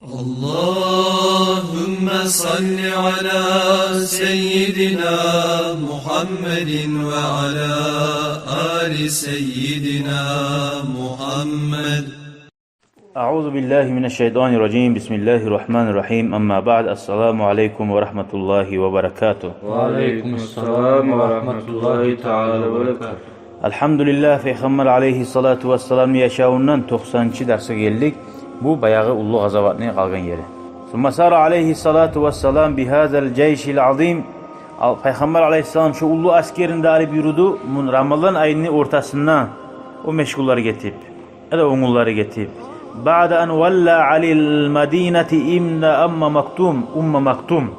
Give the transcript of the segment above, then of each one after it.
اللهم صل على سيدنا محمد وعلى آل سيدنا محمد. أعوذ بالله من الشيطان الرجيم. بسم الله الرحمن الرحيم. أما بعد. السلام عليكم ورحمة الله وبركاته. وعليكم السلام ورحمة الله تعالى وبركاته. Elhamdülillah Peygamber aleyhissalatu vesselam yaşağından 90. derse geldik. Bu bayağı ullu gazavatına kalgan yeri. Sümme sara aleyhissalatu vesselam bihazel ceyşil azim. Peygamber aleyhissalam şu ullu askerinde alıp yürüdü. Ramazan ayının ortasına o meşgulları getirip ya da onulları getirip. Ba'da en valla alil medineti imna umma maktum.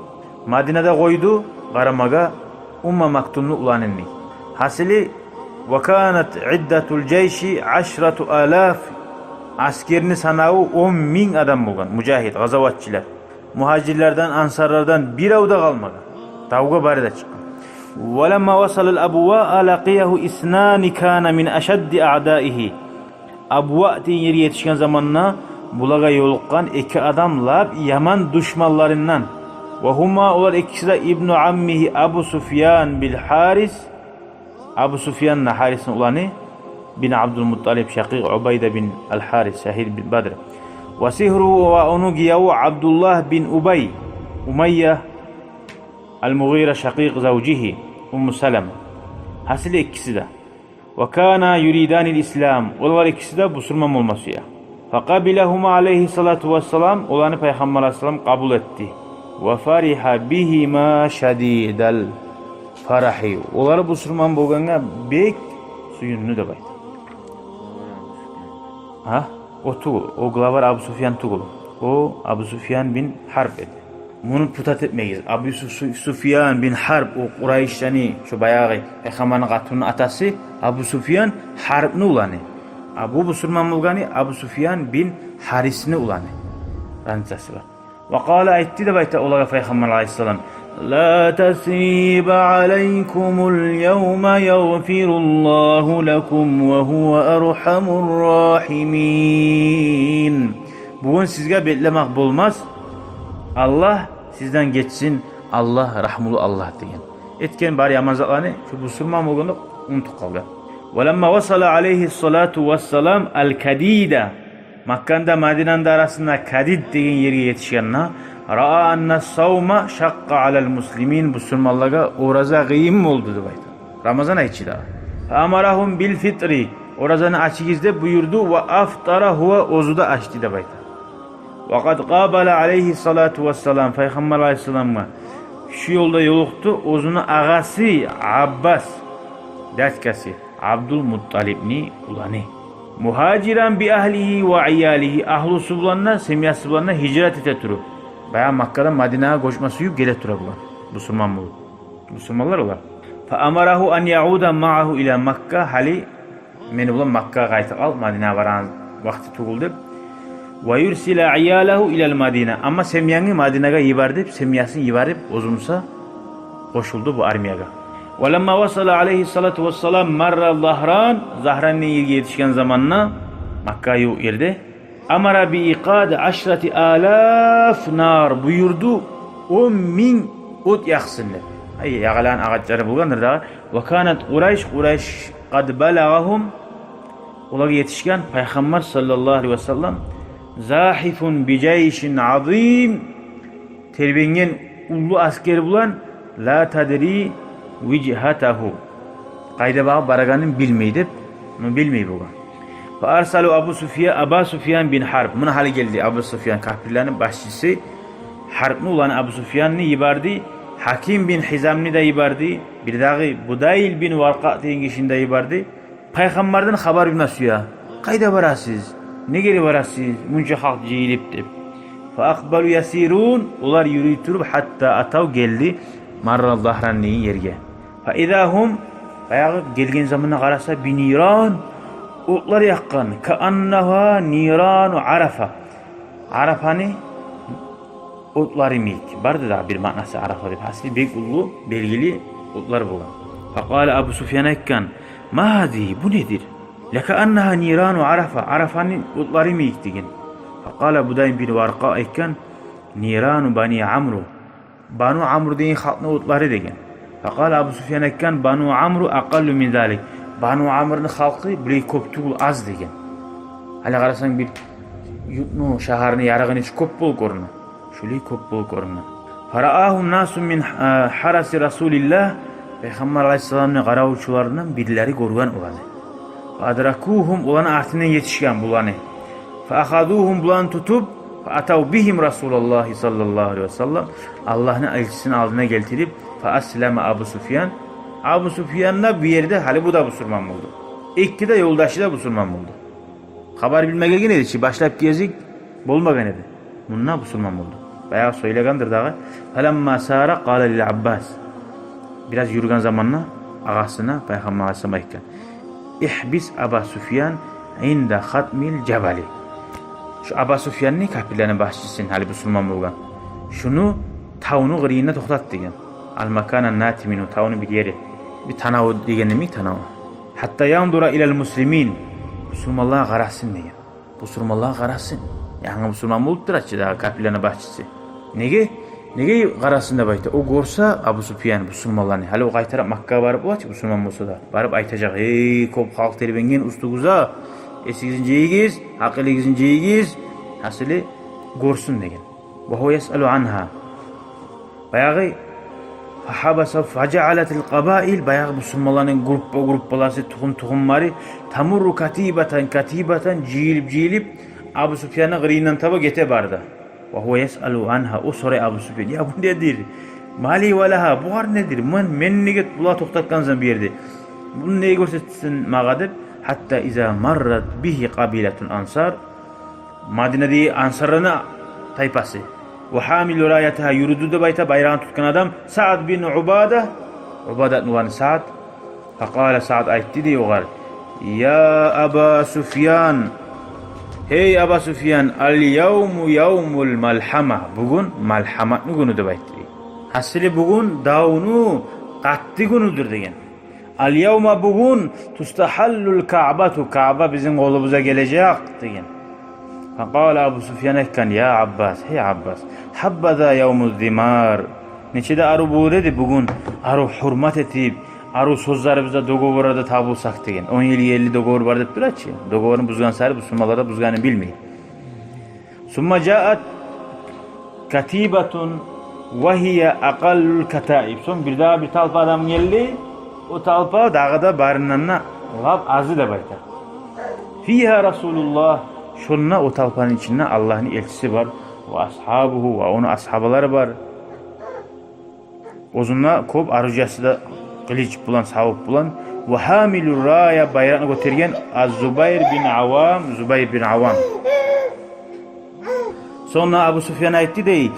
Medine'de koydu karamaga umma maktumlu ulanenni. Hasili ve kânet iddetul ceyşi 10.000 askerini sanağı 10.000 adam bulgan. Mücahid, gazavatçiler. Muhacirlerden, ansarlardan bir avda kalmadı. Tavga bari de çıkan. وَلَمَّا وَصَلَ الْأَبُوَاءَ لَقِيَهُ اِسْنَانِ كَانَ مِنْ أَشَدِّ أَعْدَائِهِ Abuva diye yeri yetişken zamanına bulaga yolukkan iki adamla yaman düşmanlarından. وَهُمَا olar ikisi de İbn-i Ammihi Abu Sufyan bil Haris. Abu Sufyan'la Haris'in ulanı bin Abdülmuttalib Şakik Ubayde bin Al-Haris Şehid bin Badr. Ve sihruhu ve onu giyavu Abdullah bin Umayye Al-Mughira Şakik zavcihi Ummu Salem. Hasili ikisi de. Ve kana yuridanil İslam. Onlar ikisi de Müslüman olması ya. Fekabilehuma aleyhissalatu vesselam. Olanı Peygamber aleyhisselam kabul etti. Ve fariha bihima şadidel farahi. Onları Müslüman bolganga bek suyunnu da baydı. Ha? O tuğul. O glavar Abu Sufyan tuğul. O Abu Sufyan bin Harb edi. Bunu putat etmeyiz. Abu Sufyan bin Harb o Kureyş'tani şu bayağı Peygamber'in katunun atası Abu Sufyan Harb'ni ulanı. Abu Müslüman bulgani Abu Sufyan bin Haris'ni ulanı. Rancası var. Ve kâle etti de bayta olaga Peygamber aleyhisselam La tesribe aleykumul yevme yagfirullahu lekum ve huve erhamur rahimin. Bugün sizge beklemek bulmaz. Allah sizden geçsin. Allah rahmulu Allah deyin. Etken bari yamazaklarını şu Müslüman olduğunu unutup kaldı. Velemma vasala aleyhissalatu vesselam el-kadida. Makka'nda Medine'nin arasında Kadid deyin yeri yetişkenine ra'a enne savma şakka alel muslimin Müslümanlara oraza gıyım oldu deydi. Ramazan ayçı da. Amarahum bil fitri orazanı açıgizde buyurdu ve aftara huve ozuda açtı deydi. Ve kad qabala aleyhissalatu vesselam Peygamber aleyhisselam'a şu yolda yoluktu ozunu ağası Abbas dertkası Abdülmuttalibni ulanı. Muhaciran bi ahlihi ve iyalihi ahlu sublanna semiyası bulanna hicret eteturu. Bayağı Makka'dan Medine'ye koşması yok gele tura bulan. Müslüman mı? Müslümanlar olar. Fa amarahu an yauda ma'ahu ila Makka hali meni bulan Makka'ya qaytı al Medine'ye varan vakti tuğuldu. Ve yursila iyalahu ilal Medine. Ama semiyanı Medine'ye yibardıp semiyasını yibarıp ozumsa koşuldu bu armiyaga. Ve lemma vasala aleyhissalatu vesselam marra Zahran'ın yetişken zamanına Makka'ya girdi. Amara bi iqad 10.000 nar buyurdu 10.000 ot yaksınlar. Ay yağalan ağaçları bulgandır da. Ve kanet Kureyş kad balagahum olar yetişken Peygamber sallallahu aleyhi ve sellem zahifun bi ceyşin azim terbengen ullu asker bulan la tadri vijhatahu qayda bağı baraganın bilmeydi bulan. Ve arsalu Abu Sufyan bin Harb. Buna hali geldi Abu Sufyan kafirlerin başçısı. Harb'ni olan Abu Sufyan'ni yibardı. Hakim bin Hizam'ni de yibardı. Bir dağı Budayl bin Varqa deyin kişini de yibardı. Peygamberden haber bilmez ya. Qayda varasız? Ne geri varasız? Munca halk ceyilip de. Fe akbalu yasirun. Onlar yürütürüp hatta atav geldi. Marra Zahran'ın yerge. Fe idahum bayağı gelgen zamanına karasa biniran. Otlar yakkan. Ka'annaha niranu Arafa. Arafa'nı otları miyik. Vardı da bir manası Arafa deyip. Asli bek ulu belgili otlar bulan. Fakale Abu Sufyan'a ekkan. Ma hadi bu nedir? Leka annaha niranu Arafa. Arafa'nın otları miyik degin. Faqala Budayn bin Varqa aytgan Niranu bani Amru. Banu Amr degan xalqning o'tlari degan. Faqala Abu Sufyan aytgan Banu Amru aqallu min zalik. Banu Amrning xalqi bular ko'p tugul az degan. Hali qarasang bir yurtni shaharni yarig'ini ko'p bo'l ko'rina. Shular ko'p bo'l ko'rina. Fara'ahu nasun min harasi Rasulillah. Payg'ambar alayhisolamning qarovchilaridan birlari ko'rgan ularni. Adrakuhum ularning artidan yetishgan bularni. Fa akhaduhum bulan tutub fa atav bihim Rasululloh sallallohu alayhi vasallam. Allohning elchisini oldina keltirib fa aslama Abu Sufyan. Abu Sufyan'la bir yerde hali bu da Müslüman oldu. İkki de yoldaşı da Müslüman oldu. Haber bilmegen edi ki başlap gezik bolmagan edi. Bununla Müslüman oldu. Bayağı söylegandır dağı. Falamma sara qala lil Abbas. Biraz yürügen zamanla ağasına Peygamber Aleyhisselam aytgan. İhbis Abu Sufyan inda khatmil cebali. Şu Abu Sufyan'ni kapilerini başçısın hali Müslüman olgan. Şunu tavunu gıriyine toxtat degan. Al makana natiminu tavunu bir yeri. Bir tanavu degeni mi tanavu? Hatta yandura ilal muslimin. Müslümanlığa qarasın degan. Müslümanlığa qarasın. Yani Müslüman oluptur açı da kapilerini başçısı. Nege? Nege qarasın da bayta. O görsa Abu Sufyan Müslümanlarını. Hali o qaytarıp Makka'ya barıp o açı Müslüman olsa da. Barıp aytacak. Ey kop halk terbengen ustuguza. 8-yigiz, haqqı 8-yigiz. Hasili görsün degan. Ve hu yes'alu anha. Bayağı Fahabasa faca'alatil qabail bayağı Müslümanların grupbalası tuğum-tuğumları tamurru katibatan jilib Abu Sufyan'ın qırıyından taba gete bardı. Ve huve yes'alu anha o soray Abu Sufyan ya bu nedir? Mali ve laha bu var nedir? Men neget bula toxtatkansan bir yerde. Bunu neye görsetsin mağadır? Hatta iza marrat bihi qabilatun ansar Madine'de ansarına tayfası. Ve hamilu rayataha yürüdü de bayrağını tutkan adam Sa'd bin Ubada nuvan Sa'd faqala Sa'd aytti diye oğar ya Aba Sufyan hey Aba Sufyan al yawmu yawmul malhama bugün malhamatni günü de baytti hasili bugün davunu qatti günüdür degen al yawma bugün tustahallul Ka'batu Ka'ba bizim qolumuza gelecek degen فقال Abu Sufyan ekkan ya Abbas hey Abbas habbaza yawmuz zimar neçede aru bu dedi bugün aru hurmat etip aru sözlerimizde dogovorda tabulsak degen 10 yıl 50 dogovor var dep duraçı dogovorun buzgan sari Müslümanlara buzganı bilmeyin summa ja'at katibatun ve hiye aqallul kataib son bir daha bir talpa adam geldi o talpa dağda barınanna lab azı da bayta fiha Rasulullah şunna o talpanın içinde Allah'ın elçisi var ve ashabuhu ve onun ashabaları var. Ozunla kop arıcası da kılıç bulan, savuk bulan ve hamilur raya bayrağını götürgen Az-Zubayr bin Avam. Sonra Abu Sufyan aytti dey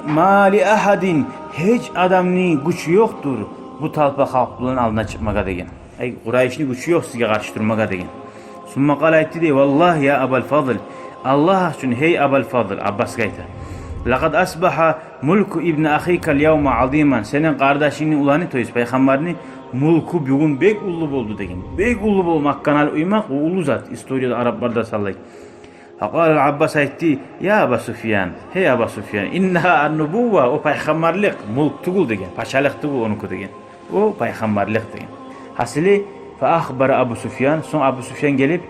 mali ahadin hiç adamın gücü yoktur bu talpa halk bulan alına çıkmaga degen. Kurayş'ın gücü yok sizge karşı durmaga degen. Summa qala aytti dey vallahi ya Abul Fadl Allah üçün hey Abul Fadl Abbas gayta. Laqad asbaha mulku ibn akhika al-yawma aziman. Senin qardaşının ulanı toyuz peygamberini mulku bugün bek ullu boldu degen. Bek ullu bolmakkan al uymak o ulu zat. İstoriyada Araplarda sallay. Faqala Abbas aytti ya Abu Sufyan hey Abu Sufyan innaha an-nubuwwa o peygamberlik mulk tugul degen. Paşalık tugul onuku degen. O peygamberlik degen. Hasili fa akhbara Abu Sufyan son Abu Sufyan gelip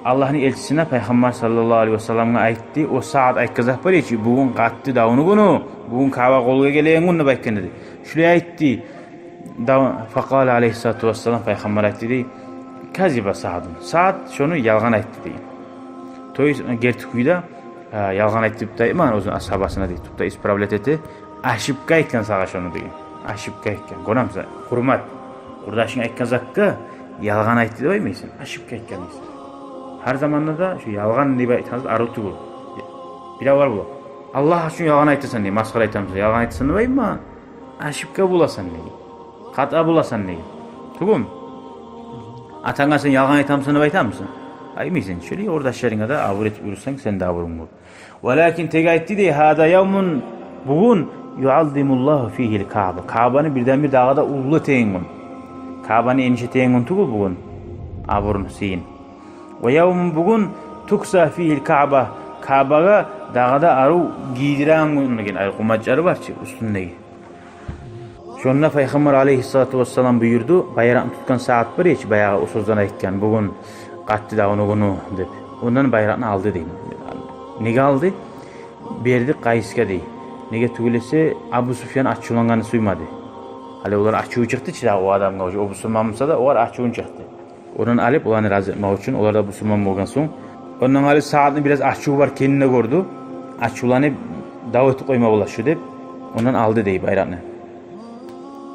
Allah'ın elçisine Peygamber sallallahu aleyhi ve sellem'e aytti. O saat aytkazak bari ki bugün qattı davunu günü. Bugün Kaaba qolga gelen günü baytkan dedi. Şulay aytti. Faqala aleyhissalatu vesselam Peygamber aytti dey. Kaziba Sa'dun. Sa'd şunu yalgan aytti deyin. Toy gertikuyda yalgan aytip dayman o'zun ashabasına deydi. Tupta ispravlet etti. Ashibga aytgan sağa şunu deyin. Ashibga aytgan. Qo'ramsa hurmat. Qurdaşing aytkazakka yalgan aytdi deb aytmaysan. Ashibga aytgan deysan. Her zamanda da şu yalgan deb aytsanız arıtı bu. Bir var bu. Allah üçün yalgan aytsan diye masxara aytamsa yalgan aytsan deb aytma. Ashibga bulasan diye. Qat'a bulasan diye. Tugum. Atanga sen yalgan aytamsan deb aytamsın. Aymaysan. Şöyle ordaşlarına da avur etip yürürsen sen de avurun bu. Walakin teg aytdi diye hada yawmun bugün yu'azzimullahu fihi'l Ka'ba. Ka'bani birden bir dağda ullu teyin. Ka'bani enişe teyin tugul bugün. Avurun sin. Ve yavm bugün tuksa fihil Ka'ba. Ka'baga dağda aru giydiren gün ay kumaçları var ki üstündeki. Şonda Peygamber aleyhissalatu vesselam buyurdu, bayram tutkan saat bir hiç bayağı o sözden aytkan bugün qattı da onu bunu dep. Ondan bayrağını aldı deyim. Nege aldı? Berdi Qaysga dey. Nege tugulese Abu Sufyan açılanganı suymadı. Hali ular açığı çıktı ki o adamga o Müslümanmasa da o açığı çıktı. Ondan alıp olanı razı etmek için onlar da Müslüman bolgan soň ondan alıp saatni biraz açığı var kendine gördü. Açılanıp davet koyma bulaşıyor dep ondan aldı dey bayrağını.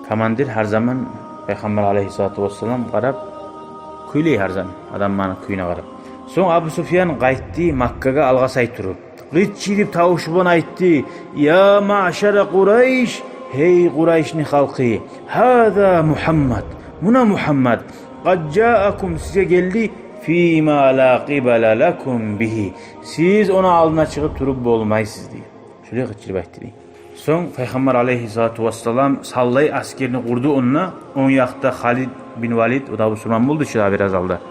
Komandir her zaman Peygamber aleyhissalatu vesselam qarab kuylay her zaman adam bana kuyuna qarab. Soň Abu Sufyan qaytdy Makkaga alga say turup. Gıççı dip tavuşu bilen aytdy: "Ya ma'şara Qurayş, hey Qurayşni halkı, hada Muhammed, muna Muhammed, qad ja'akum size geldi fima la qibala lakum bihi. Siz ona aldına çıkıp turup bolmaysız" diye. Şöyle gıççı aytdy. Soň Peygamber aleyhissalatu vesselam sallay askerini kurdu onunla. On yakta Halid bin Walid o da Müslüman buldu şu biraz aldı.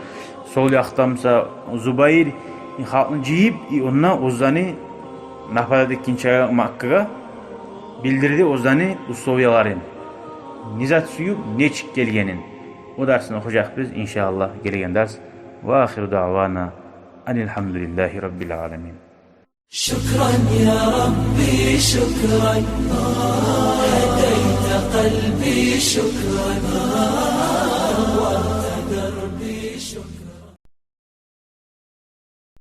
Sol yaktamsa Zubayr halkını jiyip onunla ozanı Nafadat ikinci Makkaga bildirdi ozanı Ustovyalarin. Nizat suyup neçik gelgenin. O dersini okuyacak biz inşallah gelgen ders. Ve ahiru davana enelhamdülillahi rabbil alemin. شكرا يا ربي شكرا هديت قلبي شكرا